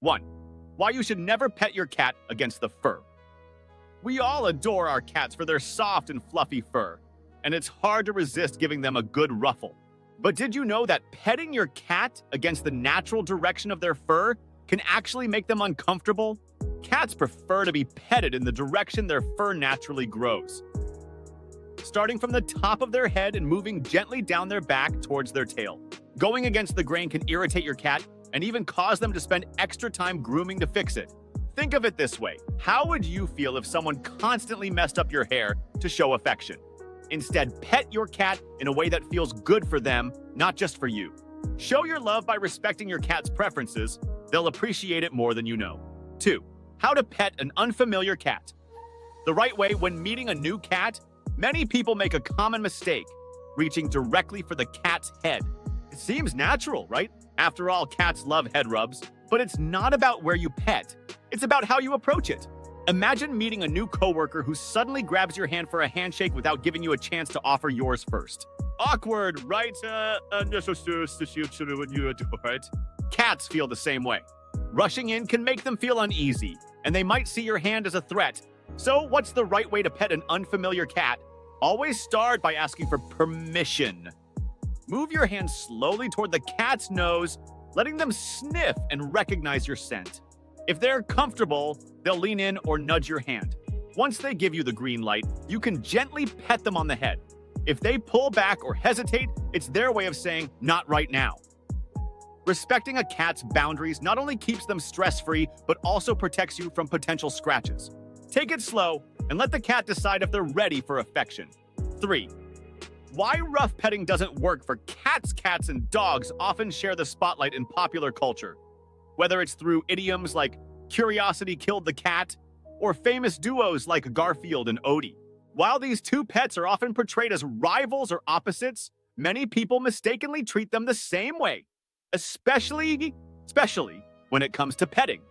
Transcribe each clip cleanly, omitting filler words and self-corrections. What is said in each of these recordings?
1. Why you should never pet your cat against the fur. We all adore our cats for their soft and fluffy fur, and it's hard to resist giving them a good ruffle. But did you know that petting your cat against the natural direction of their fur can actually make them uncomfortable? Cats prefer to be petted in the direction their fur naturally grows, starting from the top of their head and moving gently down their back towards their tail. Going against the grain can irritate your cat and even cause them to spend extra time grooming to fix it. Think of it this way. How would you feel if someone constantly messed up your hair to show affection? Instead, pet your cat in a way that feels good for them, not just for you. Show your love by respecting your cat's preferences. They'll appreciate it more than you know. 2. How to pet an unfamiliar cat. The right way when meeting a new cat, many people make a common mistake, reaching directly for the cat's head. It seems natural, right? After all, cats love head rubs. But it's not about where you pet. It's about how you approach it. Imagine meeting a new coworker who suddenly grabs your hand for a handshake without giving you a chance to offer yours first. Awkward, right? Cats feel the same way. Rushing in can make them feel uneasy, and they might see your hand as a threat. So what's the right way to pet an unfamiliar cat? Always start by asking for permission. Move your hand slowly toward the cat's nose, letting them sniff and recognize your scent. If they're comfortable, they'll lean in or nudge your hand. Once they give you the green light, you can gently pet them on the head. If they pull back or hesitate, it's their way of saying, "Not right now." Respecting a cat's boundaries not only keeps them stress-free, but also protects you from potential scratches. Take it slow and let the cat decide if they're ready for affection. 3. Why rough petting doesn't work for cats. Cats and dogs often share the spotlight in popular culture, whether it's through idioms like "curiosity killed the cat" or famous duos like Garfield and Odie. While these two pets are often portrayed as rivals or opposites, many people mistakenly treat them the same way, especially when it comes to petting.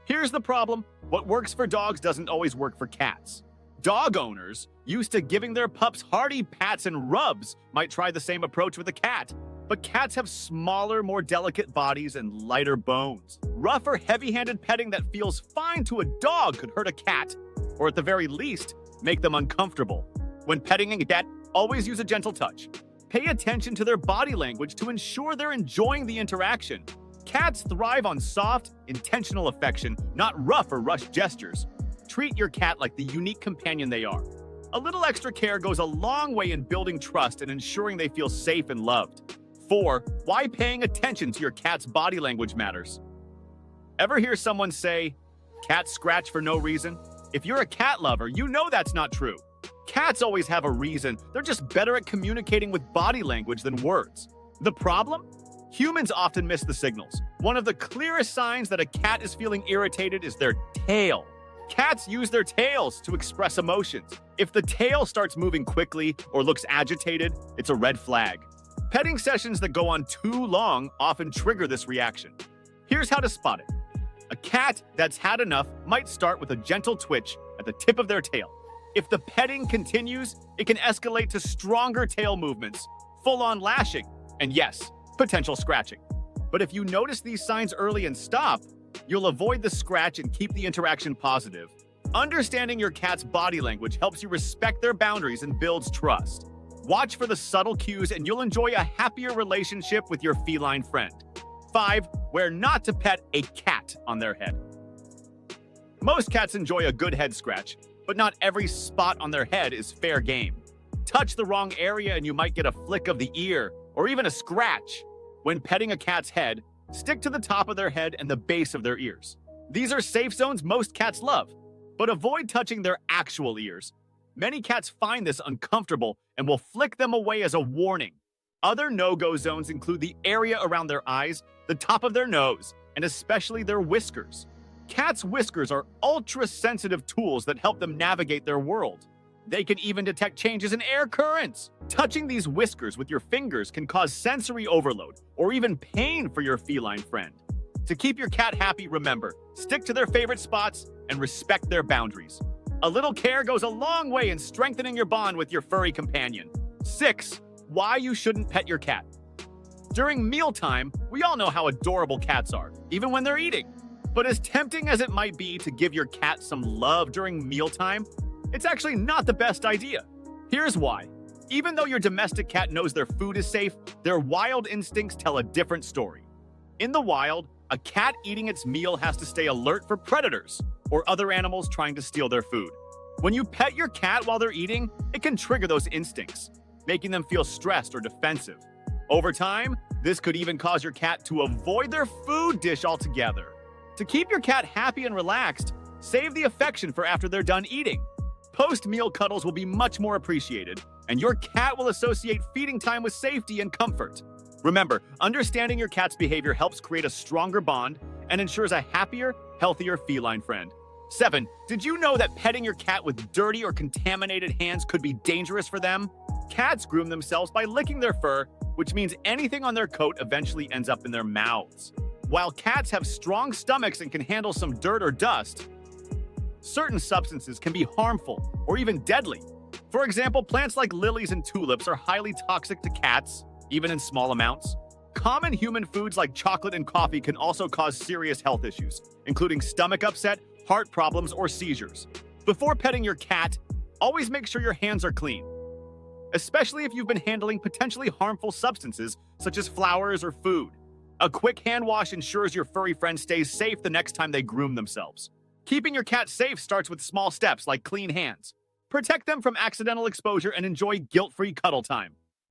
Here's the problem: what works for dogs doesn't always work for cats. Dog owners, used to giving their pups hearty pats and rubs, might try the same approach with a cat. But cats have smaller, more delicate bodies and lighter bones. Rough or heavy-handed petting that feels fine to a dog could hurt a cat, or at the very least, make them uncomfortable. When petting a cat, always use a gentle touch. Pay attention to their body language to ensure they're enjoying the interaction. Cats thrive on soft, intentional affection, not rough or rushed gestures. Treat your cat like the unique companion they are. A little extra care goes a long way in building trust and ensuring they feel safe and loved. 4. Why paying attention to your cat's body language matters. Ever hear someone say, "Cats scratch for no reason"? If you're a cat lover, you know that's not true. Cats always have a reason. They're just better at communicating with body language than words. The problem? Humans often miss the signals. One of the clearest signs that a cat is feeling irritated is their tail. Cats use their tails to express emotions. If the tail starts moving quickly or looks agitated, it's a red flag. Petting sessions that go on too long often trigger this reaction. Here's how to spot it. A cat that's had enough might start with a gentle twitch at the tip of their tail. If the petting continues, it can escalate to stronger tail movements, full-on lashing, and yes, potential scratching. But if you notice these signs early and stop, you'll avoid the scratch and keep the interaction positive. Understanding your cat's body language helps you respect their boundaries and builds trust. Watch for the subtle cues and you'll enjoy a happier relationship with your feline friend. 5. Where not to pet a cat on their head. Most cats enjoy a good head scratch, but not every spot on their head is fair game. Touch the wrong area and you might get a flick of the ear or even a scratch. When petting a cat's head, stick to the top of their head and the base of their ears. These are safe zones most cats love, but avoid touching their actual ears. Many cats find this uncomfortable and will flick them away as a warning. Other no-go zones include the area around their eyes, the top of their nose, and especially their whiskers. Cats' whiskers are ultra-sensitive tools that help them navigate their world. They can even detect changes in air currents. Touching these whiskers with your fingers can cause sensory overload or even pain for your feline friend. To keep your cat happy, remember, stick to their favorite spots and respect their boundaries. A little care goes a long way in strengthening your bond with your furry companion. 6. Why you shouldn't pet your cat. During mealtime, we all know how adorable cats are, even when they're eating. But as tempting as it might be to give your cat some love during mealtime, it's actually not the best idea. Here's why. Even though your domestic cat knows their food is safe, their wild instincts tell a different story. In the wild, a cat eating its meal has to stay alert for predators or other animals trying to steal their food. When you pet your cat while they're eating, it can trigger those instincts, making them feel stressed or defensive. Over time, this could even cause your cat to avoid their food dish altogether. To keep your cat happy and relaxed, save the affection for after they're done eating. Post-meal cuddles will be much more appreciated, and your cat will associate feeding time with safety and comfort. Remember, understanding your cat's behavior helps create a stronger bond and ensures a happier, healthier feline friend. 7. Did you know that petting your cat with dirty or contaminated hands could be dangerous for them? Cats groom themselves by licking their fur, which means anything on their coat eventually ends up in their mouths. While cats have strong stomachs and can handle some dirt or dust, certain substances can be harmful or even deadly. For example, plants like lilies and tulips are highly toxic to cats, even in small amounts. Common human foods like chocolate and coffee can also cause serious health issues, including stomach upset, heart problems, or seizures. Before petting your cat, always make sure your hands are clean, especially if you've been handling potentially harmful substances such as flowers or food. A quick hand wash ensures your furry friend stays safe the next time they groom themselves. Keeping your cat safe starts with small steps like clean hands. Protect them from accidental exposure and enjoy guilt-free cuddle time.